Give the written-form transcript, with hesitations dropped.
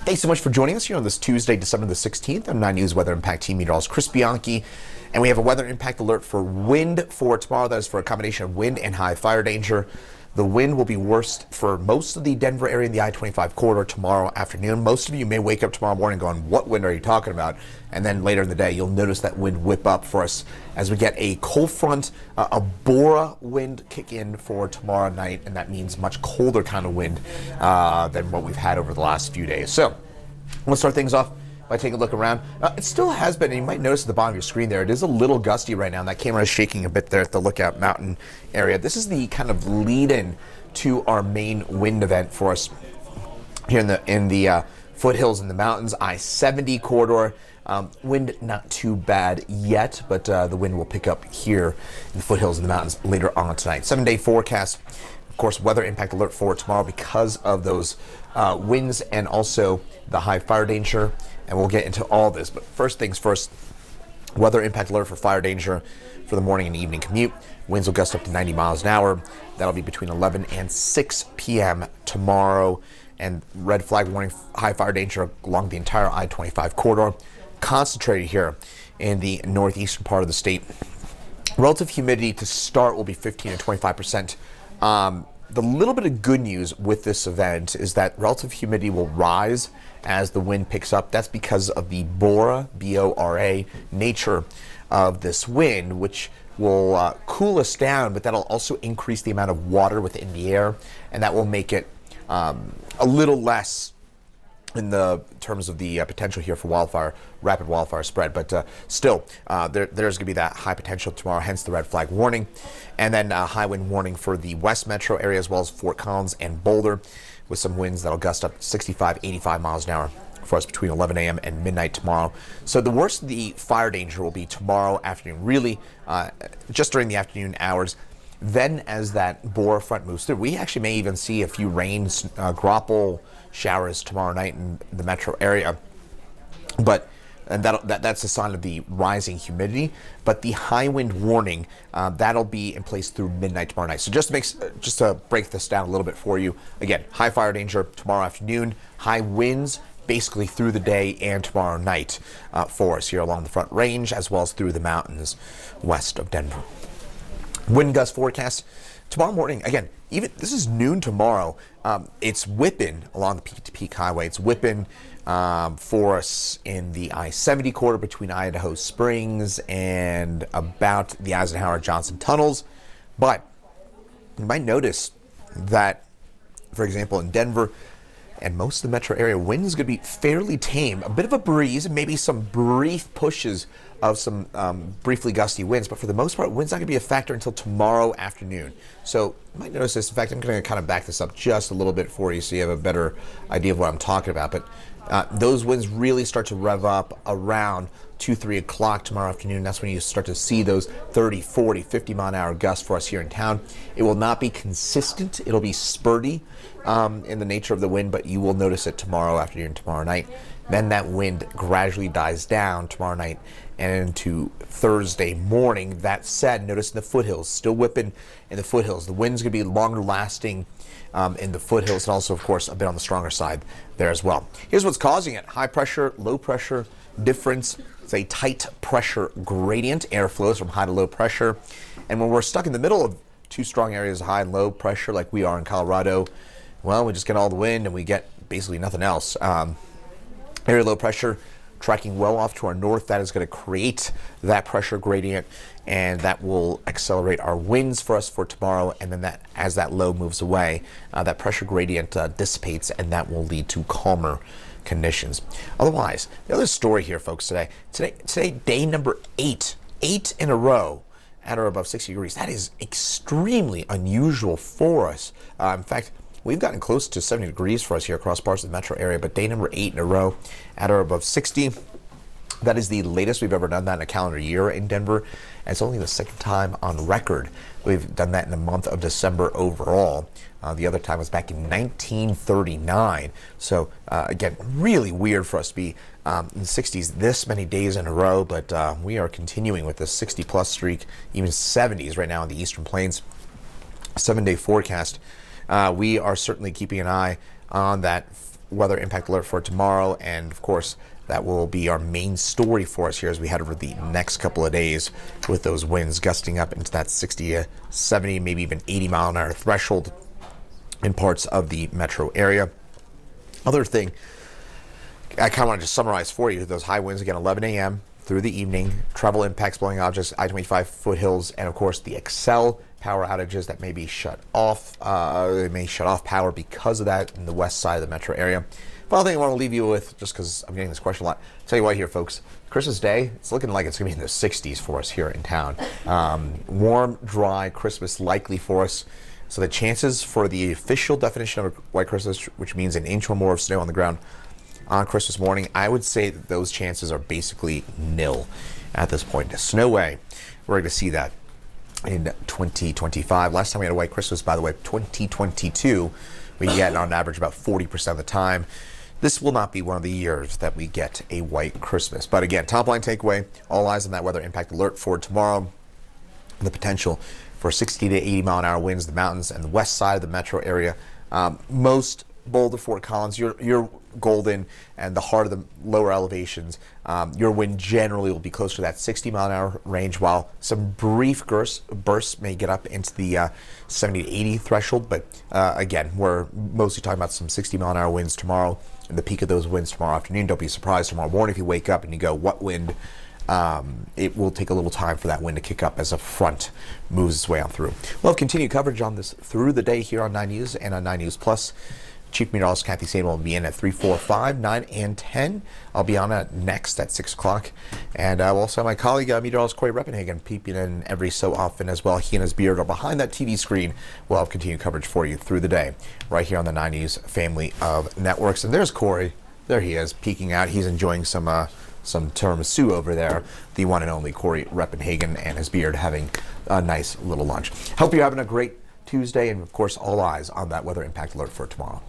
Thanks so much for joining us here on this Tuesday, December the 16th. I'm 9 News Weather Impact Team Meteorologist Chris Bianchi, and we have a weather impact alert for wind for tomorrow. That is for a combination of wind and high fire danger. The wind will be worst for most of the Denver area in the I-25 corridor tomorrow afternoon. Most of you may wake up tomorrow morning going, what wind are you talking about? And then later in the day, you'll notice that wind whip up for us as we get a cold front, a Bora wind kick in for tomorrow night. And that means much colder kind of wind than what we've had over the last few days. So we'll start things off by taking a look around. It still has been, and you might notice at the bottom of your screen there, it is a little gusty right now, and that camera is shaking a bit there at the Lookout Mountain area. This is the kind of lead-in to our main wind event for us here in the foothills in the mountains, I-70 corridor. Wind not too bad yet, but the wind will pick up here in the foothills in the mountains later on tonight. 7-day forecast. Of course, weather impact alert for tomorrow because of those winds and also the high fire danger. And we'll get into all this. But first things first, weather impact alert for fire danger for the morning and evening commute. Winds will gust up to 90 miles an hour. That'll be between 11 and 6 p.m. tomorrow. And red flag warning, high fire danger along the entire I-25 corridor. Concentrated here in the northeastern part of the state. Relative humidity to start will be 15 to 25%. The little bit of good news with this event is that relative humidity will rise as the wind picks up. That's because of the Bora, B-O-R-A, nature of this wind, which will cool us down, but that'll also increase the amount of water within the air, and that will make it a little less in the terms of the potential here for rapid wildfire spread. But still, there's going to be that high potential tomorrow, hence the red flag warning. And then high wind warning for the West Metro area as well as Fort Collins and Boulder, with some winds that'll gust up 65, 85 miles an hour for us between 11 a.m. and midnight tomorrow. So the worst of the fire danger will be tomorrow afternoon, really just during the afternoon hours. Then as that Bora front moves through, we actually may even see a few rains, graupel showers tomorrow night in the metro area. And that's a sign of the rising humidity. But the high wind warning, that'll be in place through midnight tomorrow night. So just to break this down a little bit for you, again, high fire danger tomorrow afternoon, high winds basically through the day and tomorrow night for us here along the Front Range as well as through the mountains west of Denver. Wind gust forecast tomorrow morning. Again, even this is noon tomorrow. It's whipping along the Peak to Peak Highway. It's whipping for us in the I-70 corridor between Idaho Springs and about the Eisenhower Johnson tunnels. But you might notice that, for example, in Denver and most of the metro area, wind is going to be fairly tame. A bit of a breeze, maybe some brief pushes of some briefly gusty winds, but for the most part, wind's not going to be a factor until tomorrow afternoon. So you might notice this. In fact, I'm going to kind of back this up just a little bit for you so you have a better idea of what I'm talking about. But those winds really start to rev up around 2, 3 o'clock tomorrow afternoon. That's when you start to see those 30, 40, 50 mile an hour gusts for us here in town. It will not be consistent. It'll be spurty in the nature of the wind, but you will notice it tomorrow afternoon, tomorrow night. Then that wind gradually dies down tomorrow night and into Thursday morning. That said, notice in the foothills, still whipping in the foothills. The wind's going to be longer lasting in the foothills and also, of course, a bit on the stronger side there as well. Here's what's causing it. High pressure, low pressure difference. It's a tight pressure gradient. Air flows from high to low pressure. And when we're stuck in the middle of two strong areas of high and low pressure like we are in Colorado, well, we just get all the wind and we get basically nothing else. Area low pressure tracking well off to our north. That is going to create that pressure gradient, and that will accelerate our winds for us for tomorrow. And then that, as that low moves away, that pressure gradient dissipates, and that will lead to calmer conditions. Otherwise, the other story here, folks, today, day number 8 in a row at or above 60 degrees. That is extremely unusual for us. In fact, we've gotten close to 70 degrees for us here across parts of the metro area, but day number 8 in a row at or above 60. That is the latest we've ever done that in a calendar year in Denver. And it's only the second time on record we've done that in the month of December overall. The other time was back in 1939. So again, really weird for us to be in the 60s this many days in a row, but we are continuing with this 60-plus streak, even 70s right now in the Eastern Plains. 7-day forecast. We are certainly keeping an eye on that weather impact alert for tomorrow, and of course that will be our main story for us here as we head over the next couple of days, with those winds gusting up into that 60, 70, maybe even 80 mile an hour threshold in parts of the metro area. Other thing I kind of want to just summarize for you, those high winds again, 11 a.m. through the evening, travel impacts, blowing objects, I-25 foothills, and of course the Excel power outages that may be shut off. They may shut off power because of that in the west side of the metro area. Final thing I want to leave you with, just because I'm getting this question a lot, tell you what here, folks, Christmas Day, it's looking like it's going to be in the 60s for us here in town. Warm, dry Christmas likely for us. So the chances for the official definition of a white Christmas, which means an inch or more of snow on the ground on Christmas morning, I would say that those chances are basically nil at this point. There's no way we're going to see that in 2025. Last time we had a white Christmas, by the way, 2022, we get on average about 40% of the time. This will not be one of the years that we get a white Christmas. But again, top line takeaway, all eyes on that weather impact alert for tomorrow. The potential for 60 to 80 mile an hour winds, the mountains and the west side of the metro area. Most Boulder, Fort Collins, your Golden and the heart of the lower elevations, your wind generally will be closer to that 60 mile an hour range, while some brief bursts may get up into the 70 to 80 threshold. But again, we're mostly talking about some 60 mile an hour winds tomorrow, and the peak of those winds tomorrow afternoon. Don't be surprised tomorrow morning if you wake up and you go, what wind? It will take a little time for that wind to kick up as a front moves its way on through. We'll have continued coverage on this through the day here on 9 News and on 9 News Plus. Chief Meteorologist Kathy Sane will be in at 3, 4, 5, 9, and 10. I'll be on next at 6 o'clock. And I'll also have my colleague, meteorologist Corey Reppenhagen, peeping in every so often as well. He and his beard are behind that TV screen. We'll have continued coverage for you through the day, right here on the 9 News family of networks. And there's Corey. There he is, peeking out. He's enjoying some tiramisu over there. The one and only Corey Reppenhagen and his beard having a nice little lunch. Hope you're having a great Tuesday, and of course, all eyes on that weather impact alert for tomorrow.